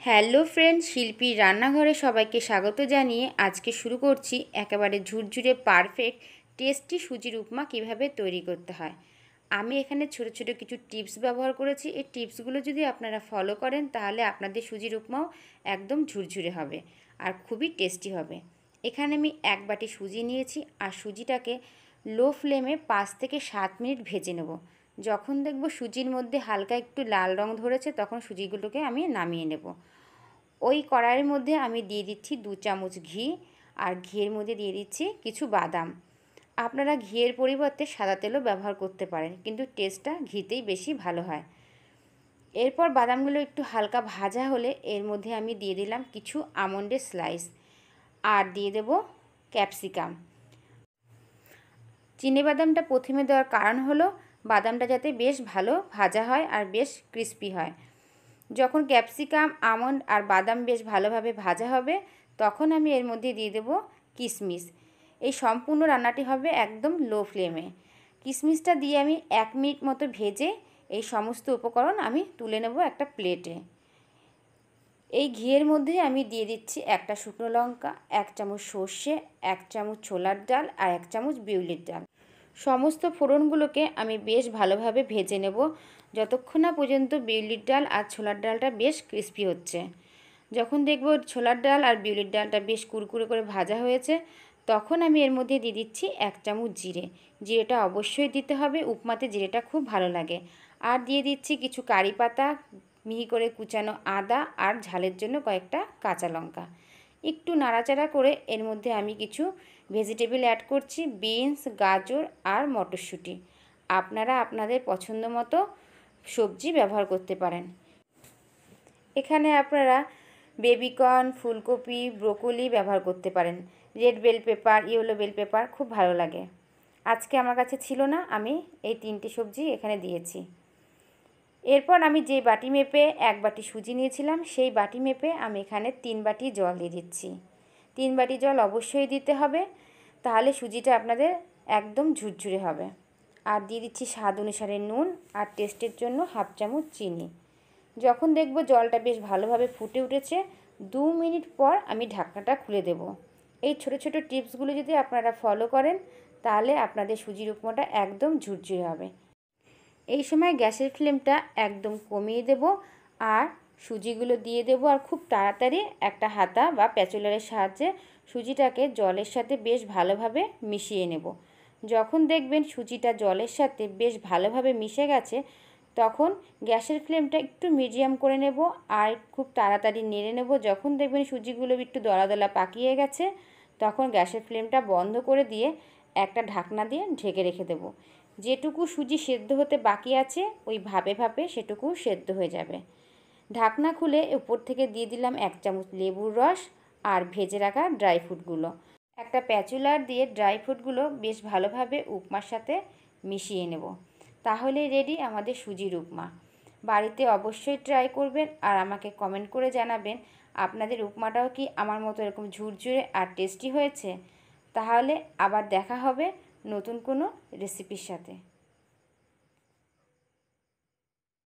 Hello friends, শিল্পীর রান্নাঘরে সবাইকে স্বাগত জানিয়ে আজকে শুরু করছি একেবারে ঝুরঝুরে পারফেক্ট টেস্টি সুজির উপমা কিভাবে তৈরি করতে হয়। আমি এখানে ছোট ছোট কিছু টিপস ব্যবহার করেছি। এই টিপসগুলো যদি আপনারা ফলো করেন তাহলে আপনাদের সুজির উপমাও একদম ঝুরঝুরে হবে আর খুবই টেস্টি হবে। এখানে আমি 1 বাটি সুজি নিয়েছি আর সুজিটাকে লো ফ্লেমে 5 থেকে 7 মিনিট ভেজে নেব। যখন দেখব সুজির মধ্যে হালকা একটু লাল রং ধরেছে তখন সুজিগুলোকে আমি নামিয়ে নেব। ওই কড়াইয়ের মধ্যে আমি দিয়ে দিচ্ছি 2 চামচ ঘি আর ঘিয়ের মধ্যে দিয়ে দিচ্ছি কিছু বাদাম। আপনারা ঘিয়ের পরিবর্তে সাদা তেলও ব্যবহার করতে পারেন, কিন্তু টেস্টটা ঘিতেই বেশি ভালো হয়। এরপর বাদামগুলো একটু হালকা ভাজা হলে এর মধ্যে আমি দিয়ে দিলাম কিছু আমন্ডের স্লাইস আর দিয়ে দেব ক্যাপসিকাম। চিনেবাদামটা প্রথমে দেওয়ার কারণ হলো বাদামটা যাতে বেশ ভালো ভাজা হয় আর বেশ ক্রিস্পি হয়। যখন ক্যাপসিকাম, আমন্ড আর বাদাম বেশ ভালোভাবে ভাজা হবে তখন আমি এর মধ্যে দিয়ে দেব কিশমিশ। এই সম্পূর্ণ রান্নাটি হবে একদম লো ফ্লেমে। কিশমিশটা দিয়ে আমি 1 মিনিট মতো ভেজে এই সমস্ত উপকরণ আমি তুলে নেব একটা প্লেটে। এই ঘিয়ের মধ্যে আমি দিয়ে দিচ্ছি একটা শুকনো লঙ্কা, 1 চামচ সর্ষে, 1 চামচ ছোলার ডাল আর 1 চামচ বিউলির ডাল। সমস্ত ফোড়নগুলোকে আমি বেশ ভালোভাবে ভেজে নেব যতক্ষণ না পর্যন্ত বিউলির ডাল আর ছোলার ডালটা বেশ ক্রিস্পি হচ্ছে। যখন দেখব ছোলার ডাল আর বিউলির ডালটা বেশ কুরকুরে করে ভাজা হয়েছে তখন আমি এর মধ্যে দিয়ে দিচ্ছি 1 চামচ জিরে। জিরেটা অবশ্যই দিতে হবে, উপমাতে জিরেটা খুব ভালো লাগে। আর দিয়ে দিচ্ছি কিছু কারি পাতা, মিহি করে কুচানো আদা আর ঝালের জন্য কয়েকটা কাঁচা লঙ্কা। একটু নাড়াচাড়া করে এর মধ্যে আমি কিছু ভেজিটেবল অ্যাড করছি, বিনস, গাজর আর মটরশুঁটি। আপনারা আপনাদের পছন্দ মতো সবজি ব্যবহার করতে পারেন। এখানে আপনারা বেবিকর্ন, ফুলকপি, ব্রোকলি ব্যবহার করতে পারেন। Red bell pepper, yellow bell pepper খুব ভালো লাগে। আজকে আমার কাছে ছিল না, আমি এই 3টে সবজি এখানে দিয়েছি। এরপর আমি যে বাটি মেপে 1 বাটি সুজি নিয়েছিলাম সেই বাটি মেপে আমি এখানে 3 বাটি জল দিয়ে দিচ্ছি। 3 বাটি জল অবশ্যই দিতে হবে, তাহলে সুজিটা আপনাদের একদম ঝুরঝুরে হবে। আর দিয়ে দিচ্ছি স্বাদ অনুসারে নুন আর টেস্টের জন্য 1/2 চামচ চিনি। যখন দেখব জলটা বেশ ভালোভাবে ফুটে উঠেছে 2 মিনিট পর আমি ঢাকনাটা খুলে দেব। এই ছোট ছোট টিপসগুলো যদি আপনারা ফলো করেন তাহলে আপনাদের সুজির উপমাটা একদম ঝুরঝুরে হবে। এই সময় গ্যাসের ফ্লেমটা একদম কমিয়ে দেব আর সুজিগুলো দিয়ে দেব আর খুব তাড়াতাড়ি একটা হাতা বা প্যাচুলারের সাহায্যে সুজিটাকে জলের সাথে বেশ ভালোভাবে মিশিয়ে নেব। যখন দেখবেন সুজিটা জলের সাথে বেশ ভালোভাবে মিশে গেছে তখন গ্যাসের ফ্লেমটা একটু মিডিয়াম করে নেব আর খুব তাড়াতাড়ি নেড়ে নেব। যখন দেখবেন সুজিগুলো একটু দলা দলা পাকিয়ে গেছে তখন গ্যাসের ফ্লেমটা বন্ধ করে দিয়ে একটা ঢাকনা দিয়ে ঢেকে রেখে দেব। যেটুকু সুজি সেদ্ধ হতে বাকি আছে ওই ভাপে ভাপে সেটুকু সেদ্ধ হয়ে যাবে। ঢাকনা খুলে উপর থেকে দিয়ে দিলাম 1 চামচ লেবুর রস আর ভেজে রাখা ড্রাই ফ্রুটগুলো। একটা প্যাচুলার দিয়ে ড্রাই ফ্রুটগুলো বেশ ভালোভাবে উপমার সাথে মিশিয়ে নেব। তাহলে রেডি আমাদের সুজির উপমা। বাড়িতে অবশ্যই ট্রাই করবেন আর আমাকে কমেন্ট করে জানাবেন আপনাদের উপমাটাও কি আমার মতো এরকম ঝুরঝুরে আর টেস্টি হয়েছে। তাহলে আবার দেখা হবে নতুন কোনো রেসিপির সাথে।